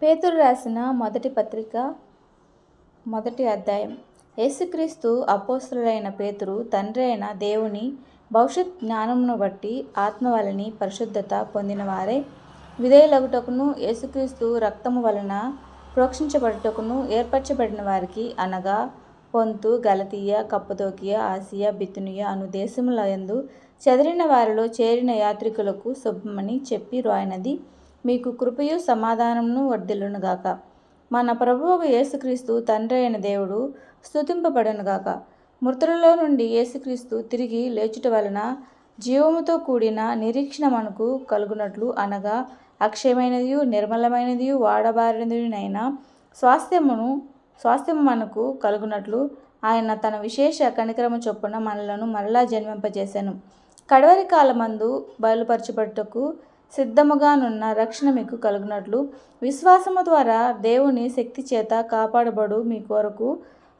పేతురు రాసిన మొదటి పత్రిక మొదటి అధ్యాయం. యేసుక్రీస్తు అపోస్తలుడైన పేతురు, తండ్రి అయిన దేవుని భవిష్యత్ జ్ఞానమును బట్టి ఆత్మ వలని పరిశుద్ధత పొందిన వారే విధేయులగుటకును, యేసుక్రీస్తు రక్తము వలన ప్రోక్షించబడుటకును ఏర్పరచబడిన వారికి, అనగా పొంతు, గలతీయ, కప్పదోకియ, ఆసియా, బితునియ అను దేశముల యందు చెదరిన వారిలో చేరిన యాత్రికులకు శుభమని చెప్పి రాయినది. మీకు కృపయు సమాధానమును వర్ధిల్లునుగాక. మన ప్రభువు యేసుక్రీస్తు తండ్రి అయిన దేవుడు స్తుతింపబడునుగాక. మృతులలో నుండి యేసుక్రీస్తు తిరిగి లేచుట వలన జీవముతో కూడిన నిరీక్షణ మనకు కలుగునట్లు, అనగా అక్షయమైనదియు నిర్మలమైనదియు వాడబారినదియునైన స్వాస్థ్యము మనకు కలుగునట్లు ఆయన తన విశేష కనికరము చొప్పున మనలను మరలా జన్మింపజేసెను. కడవరి కాలమందు బయలుపరచబడుటకు సిద్ధముగానున్న రక్షణ మీకు కలుగునట్లు, విశ్వాసము ద్వారా దేవుని శక్తి చేత కాపాడబడు మీ కొరకు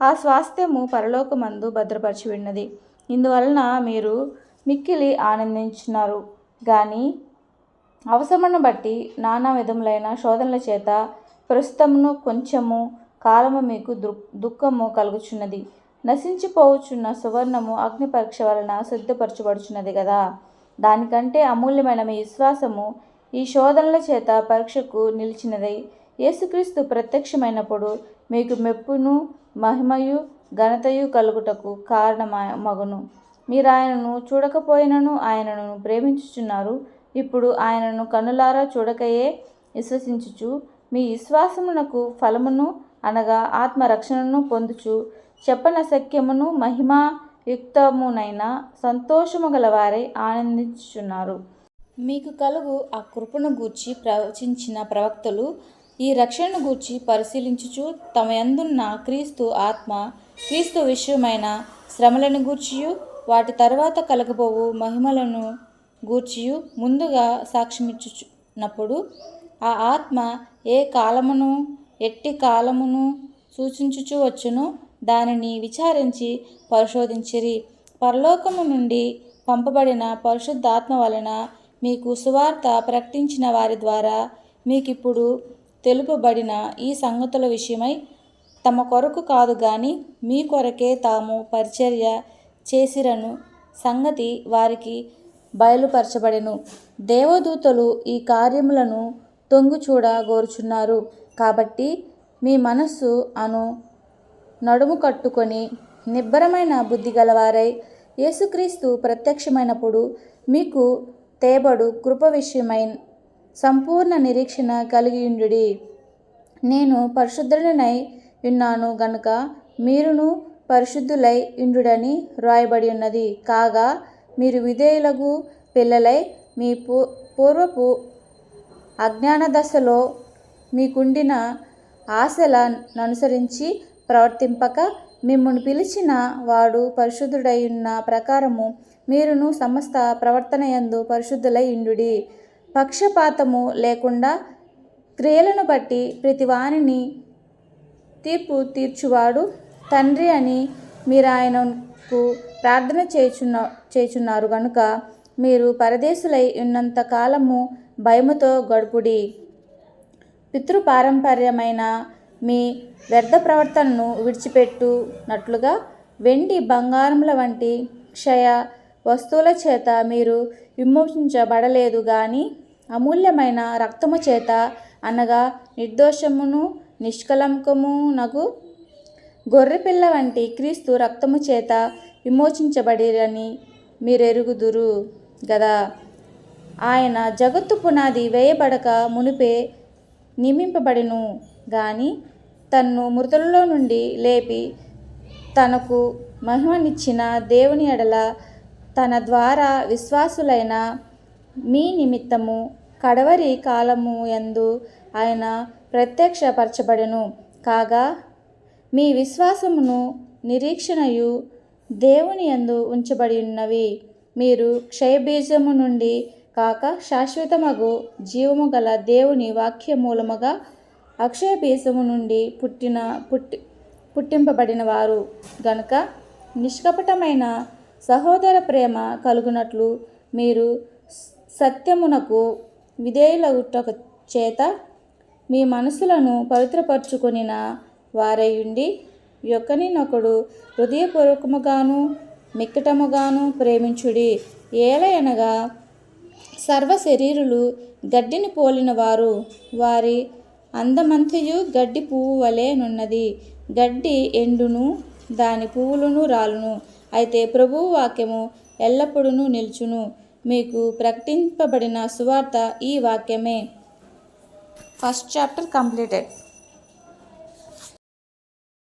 ఆ స్వాస్థ్యము పరలోకమందు భద్రపరచి ఉన్నది. ఇందువలన మీరు మిక్కిలి ఆనందించున్నారు గాని, అవసరమును బట్టి నానా విధములైన శోధనల చేత ప్రస్తుతమును కొంచెము కాలము మీకు దుఃఖము కలుగుచున్నది. నశించిపోవచ్చున్న సువర్ణము అగ్ని పరీక్ష వలన సిద్ధపరచబడుచున్నది కదా. దానికంటే అమూల్యమైన మీ విశ్వాసము ఈ శోధనల చేత పరీక్షకు నిలిచినదై యేసుక్రీస్తు ప్రత్యక్షమైనప్పుడు మీకు మెప్పును, మహిమయు, ఘనతయు కలుగుటకు కారణమగును. మీరు ఆయనను చూడకపోయినను ఆయనను ప్రేమించుచున్నారు. ఇప్పుడు ఆయనను కన్నులారా చూడకయే విశ్వసించుచు మీ విశ్వాసమునకు ఫలమును, అనగా ఆత్మరక్షణను పొందుచు చెప్పనశక్యమును మహిమాయుక్తమునైన సంతోషము గలవారై ఆనందించుచున్నారు. మీకు కలుగు ఆ కృపను గూర్చి ప్రవచించిన ప్రవక్తలు ఈ రక్షణను గూర్చి పరిశీలించుచు తమ యందున్న క్రీస్తు ఆత్మ, క్రీస్తు విషయమైన శ్రమలను గూర్చియు వాటి తరువాత కలగబోవు మహిమలను గూర్చియు ముందుగా సాక్ష్యమిచ్చుచున్నప్పుడు, ఆ ఆత్మ ఏ కాలమును ఎట్టి కాలమును సూచించుచు వచ్చునో దానిని విచారించి పరిశోధించిరి. పరలోకము నుండి పంపబడిన పరిశుద్ధాత్మ వలన మీకు సువార్త ప్రకటించిన వారి ద్వారా మీకిప్పుడు తెలుపబడిన ఈ సంగతుల విషయమై తమ కొరకు కాదు గాని మీ కొరకే తాము పరిచర్య చేసిరను సంగతి వారికి బయలుపరచబడెను. దేవదూతలు ఈ కార్యములను తొంగిచూడ గోరుచున్నారు. కాబట్టి మీ మనస్సు అను నడుము కట్టుకొని నిబ్బరమైన బుద్ధి గలవారై యేసుక్రీస్తు ప్రత్యక్షమైనప్పుడు మీకు తేబడు కృప విషయమై సంపూర్ణ నిరీక్షణ కలిగియుండుడి. నేను పరిశుద్ధుడనై ఉన్నాను గనుక మీరును పరిశుద్ధులై ఉండుడని వ్రాయబడి ఉన్నది. కాగా మీరు విధేయులగు పిల్లలై మీ పూర్వపు అజ్ఞాన దశలో మీకుండిన ఆశలననుసరించి ప్రవర్తింపక, మిమ్మును పిలిచిన వాడు పరిశుద్ధుడై ఉన్న ప్రకారము మీరును సమస్త ప్రవర్తనయందు పరిశుద్ధులై ఉండుడి. పక్షపాతము లేకుండా క్రియలను బట్టి ప్రతివానిని తీర్పు తీర్చువాడు తండ్రి అని మీరాయనకు ప్రార్థన చేయుచున్నారు గనుక మీరు పరదేశులై ఉన్నంత కాలము భయముతో గడుపుడి. పితృపారంపర్యమైన మీ వ్యర్థ ప్రవర్తనను విడిచిపెట్టునట్లుగా వెండి బంగారముల వంటి క్షయ వస్తువుల చేత మీరు విమోచించబడలేదు గాని అమూల్యమైన రక్తము చేత, అనగా నిర్దోషమును నిష్కళంకమునగు గొర్రెపిల్ల వంటి క్రీస్తు రక్తము చేత విమోచించబడిరని మీరెరుగుదురు గదా. ఆయన జగత్తు పునాది వేయబడక మునుపే నియమింపబడెను గాని తన్ను మృతులలో నుండి లేపి తనకు మహిమనిచ్చిన దేవుని ఎడల తన ద్వారా విశ్వాసులైన మీ నిమిత్తము కడవరి కాలము యందు ఆయన ప్రత్యక్షపరచబడెను. కాగా మీ విశ్వాసమును నిరీక్షణయు దేవుని యందు ఉంచబడి ఉన్నవి. మీరు క్షయబీజము నుండి కాక శాశ్వతమగు జీవము గల దేవుని వాక్య మూలముగా అక్షయ బీజము నుండి పుట్టింపబడిన వారు గనుక నిష్కపటమైన సహోదర ప్రేమ కలుగునట్లు మీరు సత్యమునకు విధేయులగుట చేత మీ మనసులను పవిత్రపరచుకొనిన వారయుండి ఒకరినొకడు హృదయపూర్వకముగాను మిక్కటముగాను ప్రేమించుడి. ఏలయనగా సర్వ శరీరులు గడ్డిని పోలిన వారు, వారి అందమంతయు గడ్డి పువ్వు వలె నున్నది. గడ్డి ఎండును, దాని పువ్వులను రాలును, అయితే ప్రభువు వాక్యము ఎల్లప్పుడూ నిలుచును. మీకు ప్రకటింపబడిన సువార్త ఈ వాక్యమే. 1st chapter completed.